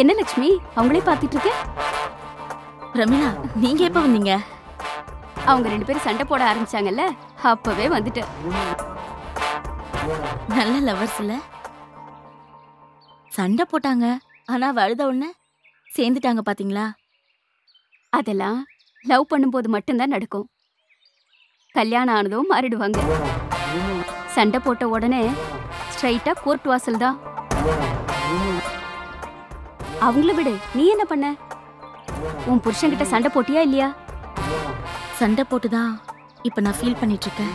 என்ன லட்சுமி அவங்களே பாத்துட்டு இருக்க? பிரமிளா, நீங்க எப்ப வந்தீங்க? அவங்க 2 பேரும் சண்டை போட ஆரம்பிச்சாங்கல்ல, அப்பவே வந்துட்டேன். நல்ல லவர்ஸ் இல்ல? சண்டை போட்டாங்க, ஆனா வழுத உடனே சேர்ந்துட்டாங்க பாத்தீங்களா? அதெல்லாம் லவ் பண்ணும்போது மட்டும்தான் நடக்கும். கல்யாணம் ஆனதும் மாறிடுவாங்க. சண்டை போட்ட உடனே ஸ்ட்ரைட்டா கோர்ட் வாசல் தான். அவங்கள விடு, நீ என்ன பண்ண? உன் புருஷன்கிட்ட சண்டை போட்டியா இல்லையா? சண்டை போட்டுதான் இப்ப நான் ஃபீல் பண்ணிட்டு இருக்கேன்.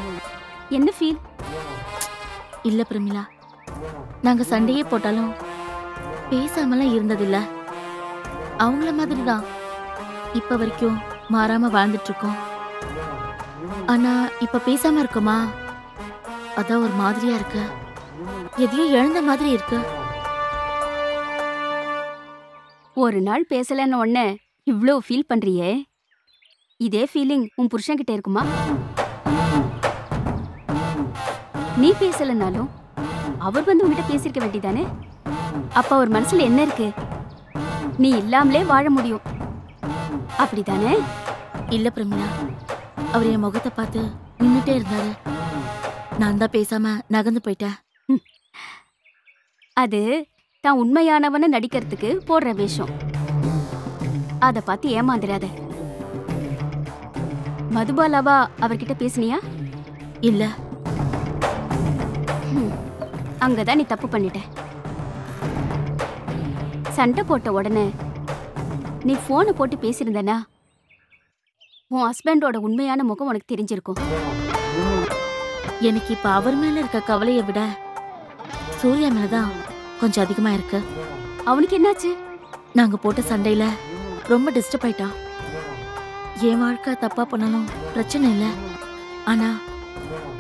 என்ன ஃபீல்? இல்ல பிரமிளா, நாங்க சண்டையே போட்டாலும் பேசாமலாம் இருந்ததில்ல. அவங்கள மாதிரிதான் இப்ப வரைக்கும் மாறாம வாழ்ந்துட்டு இருக்கோம். ஆனா இப்ப பேசாம இருக்கோமா, அதான் ஒரு மாதிரியா இருக்கு. எதையோ இழந்த மாதிரி இருக்கு. ஒரு நாள் பேசலன்னு உடனே இவ்ளோ ஃபீல் பண்றியே, இதே ஃபீலிங் உன் புருஷன்கிட்ட இருக்குமா? நீ பேசலனாலும் அவர் வந்து உன்கிட்ட பேசிருக்க வேண்டியதானே? அப்ப அவர் மனசுல என்ன இருக்கு? நீ இல்லாமலே வாழ முடியும், அப்படிதானே? இல்ல பிரமிளா, அவர் என் முகத்தை பார்த்து நின்னுட்டே இருந்தாரு. நான் தான் பேசாம நகர்ந்து போயிட்டேன். அது தான் உண்மையானவன்னு நடிக்கிறதுக்கு போடுற வேஷம். அத பார்த்து ஏமாந்துடாத. மதுபாலாவா அவர்கிட்ட பேசினியா? இல்ல. அங்கதான் நீ தப்பு பண்ணிட்ட. சண்டை போட்ட உடனே நீ போனை போட்டு பேசியிருந்தனா உன் ஹஸ்பண்டோட உண்மையான முகம் உனக்கு தெரிஞ்சிருக்கும். எனக்கு இப்ப அவர் மேல இருக்க கவலையை விட சூர்யா மேலதான் கொஞ்சம் அதிகமா இருக்கு. அவனுக்கு என்னாச்சு? நாங்க போட்ட சண்டையில ரொம்ப டிஸ்டர்ப் ஆயிட்டான். என் வாழ்க்கை தப்பா பண்ணணும் பிரச்சனை இல்ல, ஆனா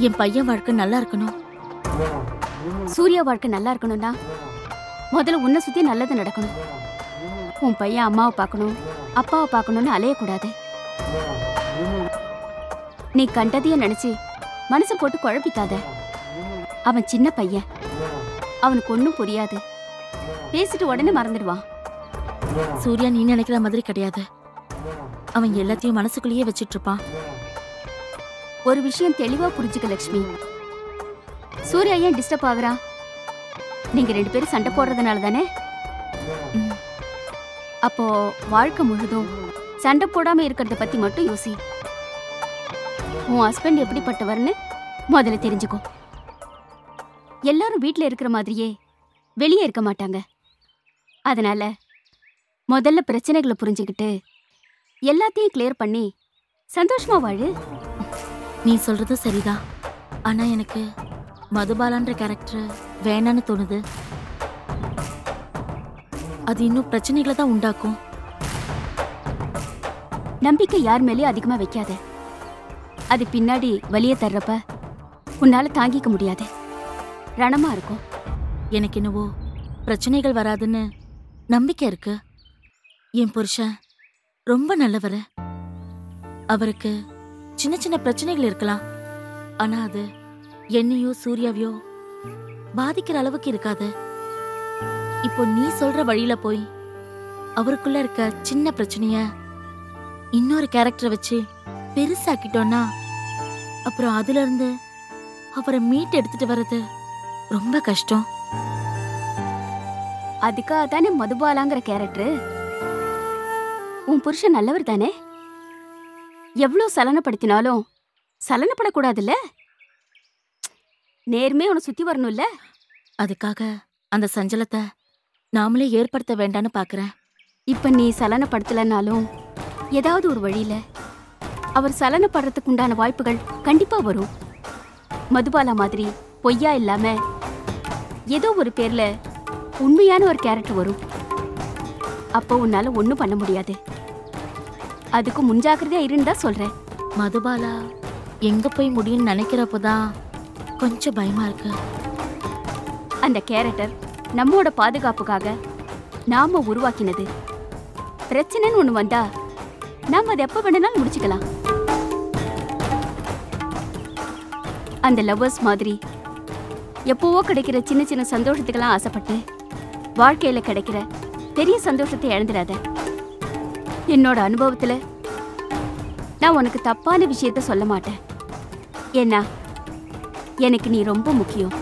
என் பையன் வாழ்க்கை நல்லா இருக்கணும். சூர்யா வாழ்க்கை நல்லா இருக்கணும்னா முதல்ல உன்னை சுத்தி நல்லது நடக்கணும். உன் பையன் அம்மாவை பார்க்கணும், அப்பாவை பார்க்கணும்னு அலையக்கூடாது. நீ கண்டதைய நினைச்சு மனசு போட்டு குழப்பிக்காத. அவன் சின்ன பையன், அவனுக்கு ஒன்னும் புரியாது. பேசிட்டு உடனே மறந்துடுவான். சூர்யா நீ நினைக்கிற மாதிரி கிடையாது. அவன் எல்லாத்தையும் மனசுக்குள்ளேயே வச்சிட்டு இருப்பான். ஒரு விஷயம் தெளிவா புரிஞ்சுக்க லட்சுமி. சூர்யா ஏன் டிஸ்டர்ப் ஆகுறா? நீங்க 2 பேரும் சண்டை போடுறதுனால தானே? அப்போ வாழ்க்கை முழுதும் சண்டை போடாம இருக்கிறத பத்தி மட்டும் யோசி. உன் ஹஸ்பண்ட் எப்படிப்பட்டவர்னு முதல்ல தெரிஞ்சுக்கோ. எல்லாரும் வீட்டுல இருக்கிற மாதிரியே வெளியே இருக்க மாட்டாங்க. அதனால முதல்ல பிரச்சனைகளை புரிஞ்சுக்கிட்டு எல்லாத்தையும் கிளியர் பண்ணி சந்தோஷமா வாழு. நீ சொல்றது சரிதான், ஆனா எனக்கு மதுபாலான்ற கேரக்டர் வேணான்னு தோணுது. அது இன்னும் பிரச்சனைகளை தான் உண்டாக்கும். நம்பிக்கை யார் மேலேயும் அதிகமா வைக்காத. அது பின்னாடி வலிய தர்றப்ப உன்னால தாங்கிக்க முடியாது, ரணமா இருக்கும். எனக்கு என்னவோ பிரச்சனைகள் வராதுன்னு நம்பிக்கை இருக்கு. என் புருஷன் ரொம்ப நல்லவர். அவருக்கு சின்ன சின்ன பிரச்சனைகள் இருக்கலாம், ஆனா அது என்னையோ சூர்யாவையோ பாதிக்கிற அளவுக்கு இருக்காது. இப்போ நீ சொல்ற வழியில போய் அவருக்குள்ள இருக்க சின்ன பிரச்சனைய இன்னொரு கேரக்டரை வச்சு பெருசாக்கிட்டோம்னா அப்புறம் அதுல இருந்து அவரை மீட்டு எடுத்துட்டு வர்றது ரொம்ப கஷ்டம். அதுக்காக தானே மதுபாலாங்கிற கேரக்டர். உன் புருஷன் நல்லவர் தானே? எவ்வளவு சலனப்படுத்தினாலும் சலனப்படக்கூடாதுல்ல. நேர்மே உன்னை சுத்தி வரணும்ல. அதுக்காக அந்த சஞ்சலத்தை நாமளே ஏற்படுத்த வேண்டான்னு பாக்குறேன். இப்ப நீ சலனப்படுத்தலனாலும் ஏதாவது ஒரு வழியில அவர் சலனப்படுறதுக்கு உண்டான வாய்ப்புகள் கண்டிப்பா வரும். மதுபாலா மாதிரி பொய்யா இல்லாம ஏதோ ஒரு பேர்ல உண்மையான ஒரு கேரக்டர் வரும். அப்போ உன்னால ஒண்ணும் பண்ண முடியாது. அதுக்கு முன்ஜாக்கிரதையா இருந்தா சொல்றேன். மதுபாலா எங்க போய் முடியும்னு நினைக்கிறப்போதான் கொஞ்சம் பயமா இருக்கு. அந்த கேரக்டர் நம்மோட பாதுகாப்புக்காக நாம உருவாக்கினது. பிரச்சனைன்னு ஒண்ணு வந்தா நாம அதை எப்ப வேணாலும் முடிச்சுக்கலாம். அந்த லவ்வர்ஸ் மாதிரி எப்பவோ கிடைக்கிற சின்ன சின்ன சந்தோஷத்துக்கெல்லாம் ஆசைப்பட்டு வாழ்க்கையில கிடைக்கிற பெரிய சந்தோஷத்தை இழந்துடாத. என்னோட அனுபவத்துல நான் உனக்கு தப்பான விஷயத்த சொல்ல மாட்டேன். ஏன்னா எனக்கு நீ ரொம்ப முக்கியம்.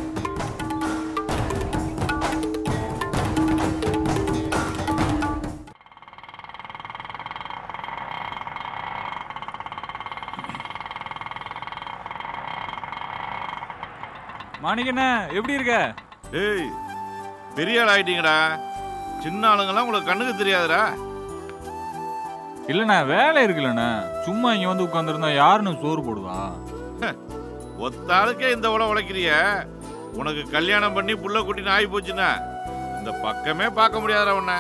மாணிக்கண்ணா எப்படி இருக்க? ஏய், பெரிய ஆள் ஆயிட்டீங்கடா. சின்ன ஆளுங்கெல்லாம் உங்களுக்கு கண்ணுக்கு தெரியாதுடா. இல்லண்ணா வேலை இருக்குல்லண்ணா. சும்மா இங்க வந்து உட்காந்துருந்தா யாருன்னு சோறு போடுவா? ஒத்தாளுக்கே இந்த உழைக்கிறிய. உனக்கு கல்யாணம் பண்ணி புள்ள குட்டின்னு ஆகி போச்சுன்னா இந்த பக்கமே பார்க்க முடியாதுடா உன்ன.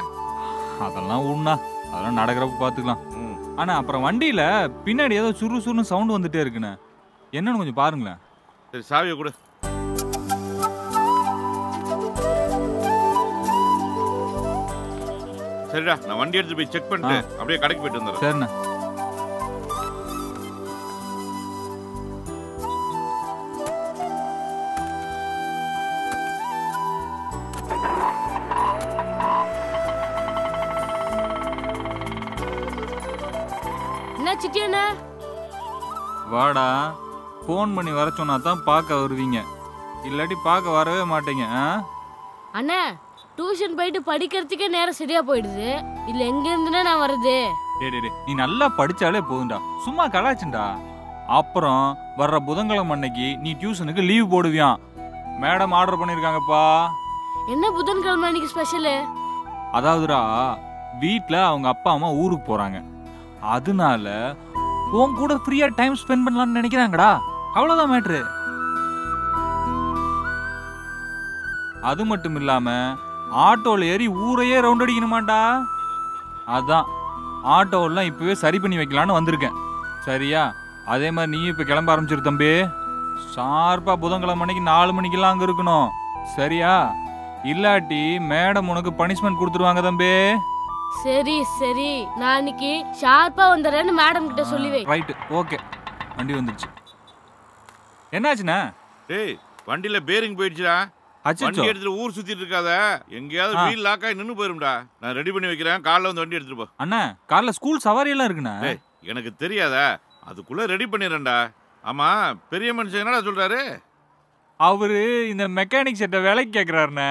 அதெல்லாம் உண்ணா, அதெல்லாம் நடக்கிறப்ப பாத்துக்கலாம். ஆனா அப்புறம் வண்டியில பின்னாடி ஏதோ சுரு சுருன்னு சவுண்ட் வந்துட்டே இருக்குண்ணே. என்னன்னு கொஞ்சம் பாருங்களேன். சரி, சாவியை கொடு. சரிடா, நான் வண்டி எடுத்து போய் செக் பண்ணிட்டு அப்படியே கடைக்கு போயிட்டு வந்துடுறேன். சரிண்ணா. என்ன சிட்டியண்ணா? வாடா, போன் பண்ணி வர சொன்னா தான் பார்க்க வருவீங்க, இல்லாட்டி பார்க்க வரவே மாட்டீங்க. அண்ணா டியூஷன் போயிட்டு படிக்கிறதுக்கே நேரம் சரியா போயிடுது. இல்ல எங்க இருந்துனா நான் வருது? டேய், நீ நல்லா படிச்சாலே போதும்டா, சும்மா கலாச்சுண்டா. அப்புறம் வர்ற புதன்கிழமை அன்னைக்கு நீ டியூஷனுக்கு லீவ் போடுவியான். மேடம் ஆர்டர் பண்ணிருக்காங்கப்பா. என்ன புதன்கிழமை அன்னைக்கு ஸ்பெஷல்? அதாவதுடா, வீட்ல அவங்க அப்பா அம்மா ஊருக்கு போறாங்க. அதனால உன் கூட ஃப்ரீயா டைம் ஸ்பெண்ட் பண்ணலாம்னு நினைக்கிறாங்கடா. அவ்வளவுதான் மேட்ரு. அது மட்டும் இல்லாம ஆட்டோல ஏறி ஊரையே ரவுண்ட் அடிக்கணுமாண்டா. அதான் ஆட்டோலாம் இப்பவே சரி பண்ணி வைக்கலான்னு வந்திருக்கேன். சரியா? அதே மாதிரி நீ இப்ப கிளம்ப ஆரம்பிச்சிரு தம்பி. ஷார்ப்பா புதன்கிழமை மணிக்கு 4 மணிக்கெல்லாம் அங்க இருக்கணும். சரியா? இல்லாட்டி மேடம் உனக்கு பனிஷ்மெண்ட் கொடுத்துருவாங்க தம்பி. சரி சரி, நான் இன்னைக்கு ஷார்ப்பா வந்துடுறேன்னு மேடம் கிட்ட சொல்லி வை. Right, okay. வண்டி வந்துருச்சு. என்னாச்சுண்ணா? டேய், வண்டியில பேரிங் போயிடுச்சுடா. அச்சச்சோ. வண்டி எடுத்துட்டு ஊர் சுத்திட்டு இருக்காத. எங்கேயாவது வீல் லாக் ஆகி நின்னு போயிரும்டா. நான் ரெடி பண்ணி வைக்கிறேன், காலைல வந்து வண்டி எடுத்துட்டு போ. அண்ணா, காலைல ஸ்கூல் சவாரி எல்லாம் இருக்குண்ணா. எனக்கு தெரியாதா? அதுக்குள்ள ரெடி பண்ணிடுறேன்டா. ஆமா, பெரிய மனுஷன் என்னடா சொல்றாரு? அவரு இந்த மெக்கானிக் செட்டை வேலைக்கு கேக்குறாருண்ணே.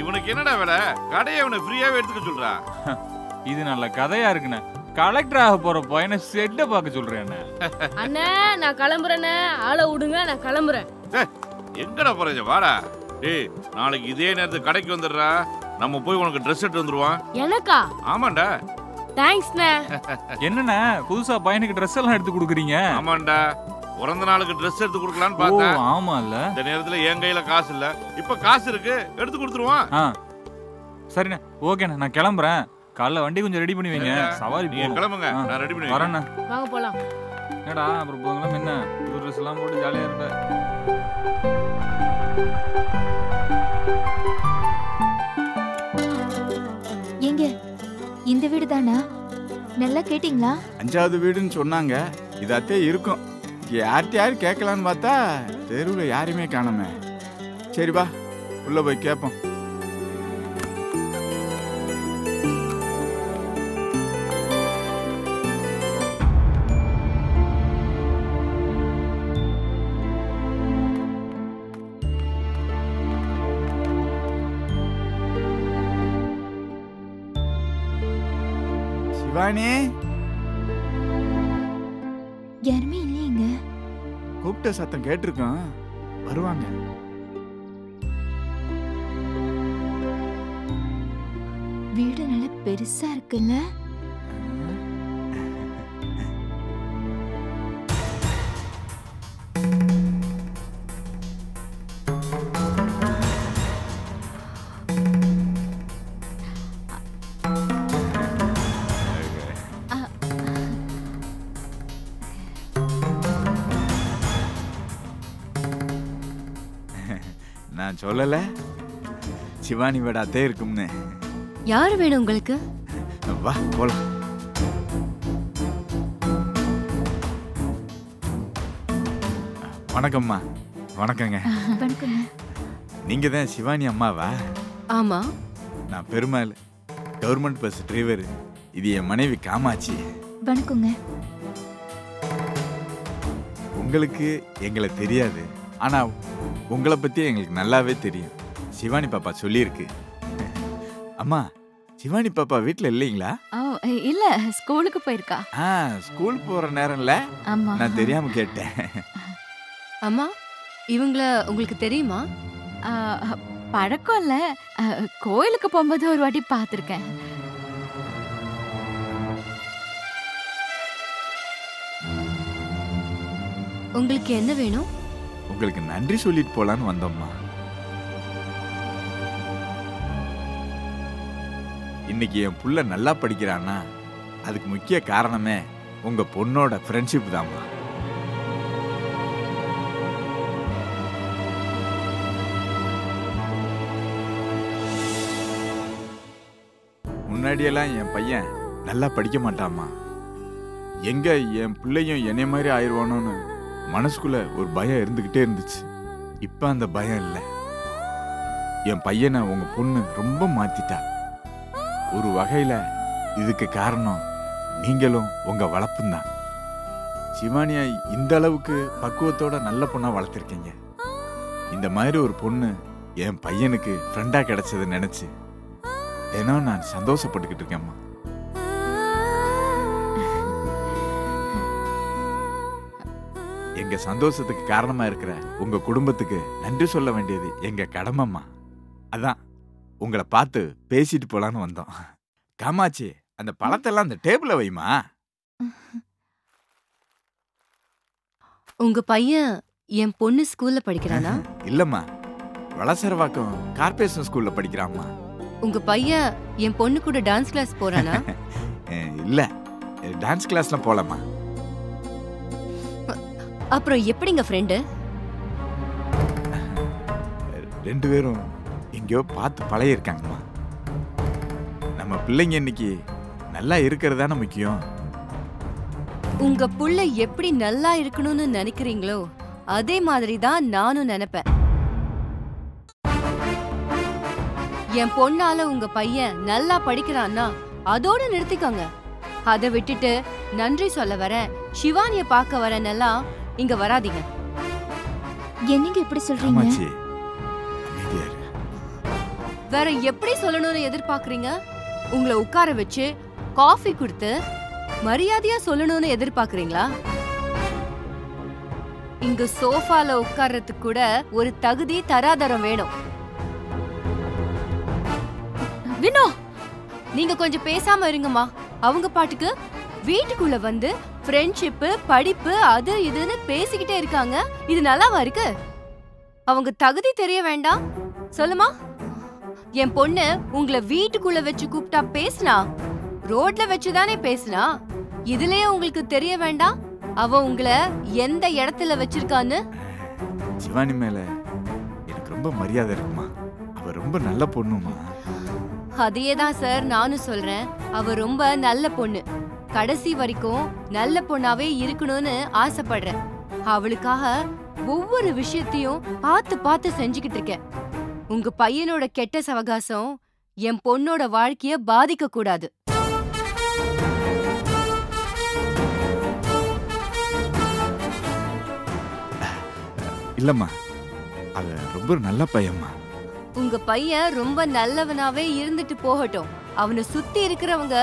இவனுக்கு என்னடா வேலை? கடையை அவனை ஃப்ரீயாவே எடுத்துக்க சொல்றா. இது நல்ல கதையா இருக்குண்ணே. கலெக்டர் ஆக போற பையனை செட்டை பார்க்க சொல்றேன். அண்ணே நான் கிளம்புறேனே, ஆளை விடுங்க, நான் கிளம்புறேன். எங்கடா போறீங்க? வாடா. டேய், நாளைக்கு இதே நேரத்துக்கு கடைக்கு வந்துடுறா. நம்ம போய் உனக்கு ட்ரெஸ் எடுத்து வந்துருவான். எனக்கா? ஆமாண்டா. தேங்க்ஸ்ண்ணே. என்னண்ணே புதுசா பையனுக்கு ட்ரெஸ் எல்லாம் எடுத்து கொடுக்குறீங்க? ஆமாண்டா, பிறந்த நாளுக்கு ட்ரெஸ் எடுத்து கொடுக்கலான்னு பார்த்தேன். ஆமா இல்ல, இந்த நேரத்துல என் கையில காசு இல்ல. இப்ப காசு இருக்கு, எடுத்து கொடுத்துருவான். சரிண்ணே, ஓகேண்ணே, நான் கிளம்புறேன். காலைல வண்டி கொஞ்சம் ரெடி பண்ணி வைங்க, சவாரி போகணும். கிளம்புங்க, நான் ரெடி பண்ணி வரேண்ணே. வாங்க போலாம். என்னடா அப்புறம் போகலாம். என்ன புது ட்ரெஸ் எல்லாம் போட்டு ஜாலியா இருப்ப? எங்க இந்த வீடு தானா? நல்லா கேட்டீங்களா? 5வது வீடுன்னு சொன்னாங்க. இதாத்தே இருக்கும். யார்கிட்ட கேட்கலான்னு பார்த்தா தெருவில் யாரையுமே காணோமே. சரி வா, உள்ள போய் கேட்போம். சிவானி, யாருமே இல்லையேங்க. கூப்பிட்ட சத்தம் கேட்டிருக்கோம், வருவாங்க. வீடு நல்ல பெருசா இருக்குல்ல? நான் சொல்லல சிவானி வீடு அத்தே இருக்கும்னு. யாரு வேணும் உங்களுக்கு? வா போலாம். வணக்கம்மா. வணக்கங்க. வணக்கங்க. நீங்க தான் சிவானி அம்மாவா? ஆமா. நான் பெருமாள், கவர்மெண்ட் பஸ் டிரைவர். இது என் மனைவி காமாட்சி. வணக்கங்க. உங்களுக்கு எங்களை தெரியாது, ஆனா உங்களை பத்தி எங்களுக்கு நல்லாவே தெரியும். சிவானி பாப்பா சொல்லியிருக்கு. அம்மா, சிவானி பாப்பா வீட்டில் இல்லைங்களா? இல்ல, ஸ்கூலுக்கு போயிருக்கா. ஸ்கூல் போற நேரம்ல ஆமா. நான் தெரியாம கேட்டேன். அம்மா, இவங்கள உங்களுக்கு தெரியுமா? பழக்கம் இல்ல, கோயிலுக்கு போகும்போது ஒரு வாட்டி பார்த்திருக்கேன். உங்களுக்கு என்ன வேணும்? உங்களுக்கு நன்றி சொல்லிட்டு போலான்னு வந்தோம்மா. இன்னைக்கு என் புள்ள நல்லா படிக்கிறான்னா அதுக்கு முக்கிய காரணமே உங்க பொண்ணோட ஃப்ரெண்ட்ஷிப் தான்மா. முன்னாடியெல்லாம் என் பையன் நல்லா படிக்க மாட்டாமா. எங்க என் பிள்ளையும் என்னை மாதிரி ஆயிடுவானோன்னு மனசுக்குள்ள ஒரு பயம் இருந்துகிட்டே இருந்துச்சு. இப்ப அந்த பயம் இல்லை. என் பையனை உங்க பொண்ணு ரொம்ப மாத்திட்டா. ஒரு வகையில இதுக்கு காரணம் நீங்களும் உங்க வளர்ப்பும் தான். சிவானியா இந்த அளவுக்கு பக்குவத்தோட நல்ல பொண்ணா வளர்த்திருக்கீங்க. இந்த மாதிரி ஒரு பொண்ணு என் பையனுக்கு ஃப்ரெண்டா கிடைச்சது நினைச்சு தினம் நான் சந்தோஷப்பட்டுக்கிட்டு இருக்கேம்மா. எங்க சந்தோஷத்துக்கு காரணமா இருக்கிற உங்க குடும்பத்துக்கு நன்றி சொல்ல வேண்டியது எங்க கடமைம்மா. அதான் உங்களை பார்த்து பேசிட்டு போலான்னு வந்தோம். காமாட்சி, அந்த பழத்தெல்லாம் அந்த டேபிள்ல வைமா. உங்க பையன் என் பொண்ணு ஸ்கூல்ல படிக்கிறானா? இல்லம்மா, வளசரவாக்கம் கார்பரேஷன் ஸ்கூல்ல படிக்கிறாம்மா. உங்க பையன் என் பொண்ணு கூட டான்ஸ் கிளாஸ் போறானா? இல்ல, டான்ஸ் கிளாஸ்லாம் போலம்மா. அப்புறம் எப்படிங்க ஃப்ரெண்டு? ரெண்டு பேரும் எங்கேயோ பார்த்து பழகிருக்காங்கம்மா. நம்ம பிள்ளைங்க இன்னைக்கு நல்லா இருக்கிறது தானே முக்கியம். உங்க புள்ள எப்படி நல்லா இருக்கணும்னு நினைக்கிறீங்களோ அதே மாதிரி தான் நானும் நினைப்பேன். என் பொண்ணால உங்க பையன் நல்லா படிக்கிறான்னா அதோட நிறுத்திக்கோங்க. அதை விட்டுட்டு நன்றி சொல்ல வரேன், சிவானிய பார்க்க வரேன்னெல்லாம் இங்க வராதீங்க. என்னங்க இப்படி சொல்றீங்க? காமாட்சி, அமைதியா இரு. வேற எப்படி சொல்லணும்னு எதிர்பார்க்கறீங்க? உங்களை உட்கார வச்சு காஃபி கொடுத்து மரியாதையா சொல்லணும்னு எதிர்பார்க்கறீங்களா? இங்க சோஃபால உட்கார்றதுக்கு கூட ஒரு தகுதி தராதரம் வேணும். வினோ, நீங்க கொஞ்சம் பேசாம இருங்கம்மா. அவங்க பாட்டுக்கு வீட்டுக்குள்ள வந்து ஃப்ரெண்ட்ஷிப், படிப்பு, அது இதுன்னு பேசிக்கிட்டே இருக்காங்க. இது நல்லாவா இருக்கு? அவங்க தகுதி தெரிய வேண்டாம்? சொல்லுமா. என் பொண்ணு உங்களை வீட்டுக்குள்ள வச்சு கூப்பிட்டா பேசினா, ரோட்ல வச்சுதானே பேசினா. இதுலயே உங்களுக்கு தெரிய வேண்டாம் அவ உங்களை எந்த இடத்துல வச்சிருக்கான்னு? சிவானி மேல எனக்கு ரொம்ப மரியாதை இருக்குமா. அவ ரொம்ப நல்ல பொண்ணுமா. அதேதான் சார் நானும் சொல்றேன். அவ ரொம்ப நல்ல பொண்ணு. கடைசி வரைக்கும் நல்ல பொண்ணாவே இருக்கணும்னு ஆசைப்படுறேன். அவளுக்காக ஒவ்வொரு விஷயத்தையும் பார்த்து பார்த்து செஞ்சுக்கிட்டு இருக்கேன். உங்க பையனோட கெட்ட சவகாசம் என் பொண்ணோட வாழ்க்கைய பாதிக்க கூடாது. இல்லம்மா, அவ ரொம்ப நல்ல பையம்மா. உங்க பையன் ரொம்ப நல்லவனாவே இருந்துட்டு போகட்டும். அவனை சுத்தி இருக்கிறவங்க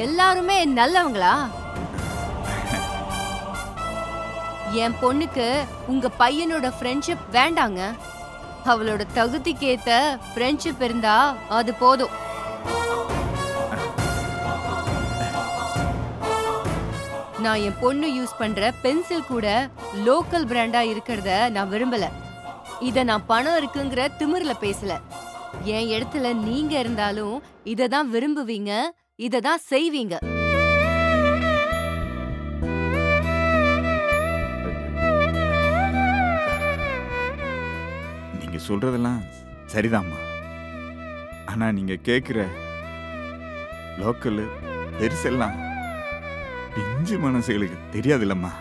எல்லாருமே நல்லவங்களா? என் பொண்ணுக்கு உங்க பையனோட ஃப்ரெண்ட்ஷிப் வேண்டாங்க. அவளோட தகுதிக்கேத்த ஃப்ரெண்ட்ஷிப் இருந்தா அது போதும். நான் என் பொண்ணு யூஸ் பண்ற பென்சில் கூட லோக்கல் பிராண்டா இருக்கிறத நான் விரும்பல. இத நான் பணம் இருக்குங்கிற திமிர்ல பேசல. என் இடத்துல நீங்க இருந்தாலும் இததான் விரும்புவீங்க, இததான் செய்வீங்க. நீங்க சொல்றதெல்லாம் சரிதாம்மா. ஆனா நீங்க கேக்குற லோக்கல் பெருசெல்லாம் பிஞ்சு மனசுகளுக்கு தெரியாது இல்லம்மா.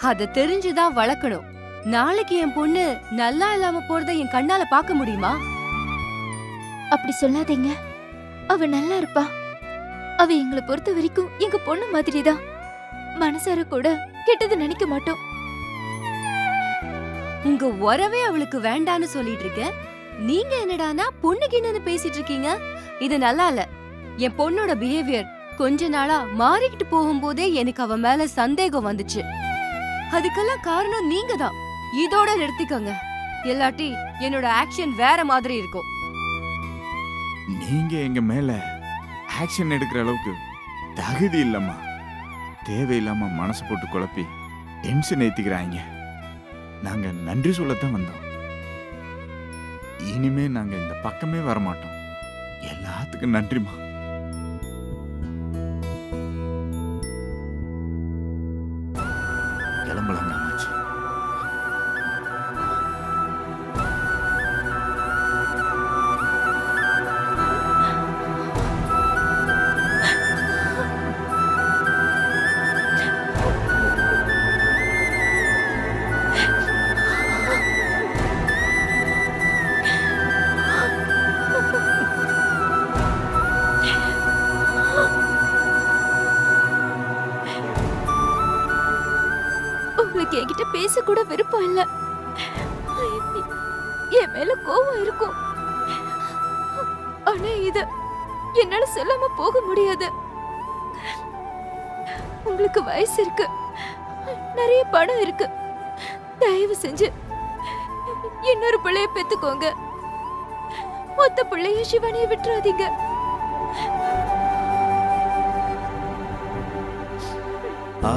அத தெரிஞ்சுதான் வளர்க்கணும். நாளைக்கு என் பொண்ணு நல்லா இல்லாம போறத என் கண்ணால பார்க்க முடியுமா? அப்படி சொல்லாதீங்க. அவ நல்லா இருப்பா. அவ எங்களை பொறுத்த வரைக்கும் எங்க பொண்ணு மாதிரிதான். மனசார கூட கெட்டது நினைக்க மாட்டோம். உங்க உறவே அவளுக்கு வேண்டான்னு சொல்லிட்டு இருக்க. நீங்க என்னடானா பொண்ணுக்கு என்னன்னு பேசிட்டு இருக்கீங்க. இது நல்லா இல்ல. என் பொண்ணோட பிஹேவியர் கொஞ்ச நாளா மாறிக்கிட்டு போகும்போதே எனக்கு அவ மேல சந்தேகம் வந்துச்சு. அதுக்கெல்லாம் காரணம் நீங்க தான். இதோட நிறுத்திக்கோங்க. இல்லாட்டி என்னோட ஆக்ஷன் வேற மாதிரி இருக்கும். நீங்க எங்க மேல ஆக்ஷன் எடுக்கிற அளவுக்கு தகுதி இல்லம்மா. தேவையில்லாம மனசு போட்டு குழப்பி டென்ஷன் ஏத்திக்கிறாங்க. நாங்க நன்றி சொல்லத்தான் வந்தோம். இனிமே நாங்க இந்த பக்கமே வரமாட்டோம். எல்லாத்துக்கும் நன்றிமா. கிளம்பலாம் காமாட்சி. உங்களுக்கு என்கிட்ட பேச கூட விருப்பம் இல்ல. என் மேல கோவம் இருக்கும். ஆனா இத என்னால சொல்லாம போக முடியாது. உங்களுக்கு வயசு இருக்கு, நிறைய பணம் இருக்கு. தயவு செஞ்சு இன்னொரு பிள்ளைய பெத்துக்கோங்க. மொத்த பிள்ளைய சிவானிய விட்டுறாதீங்க. ah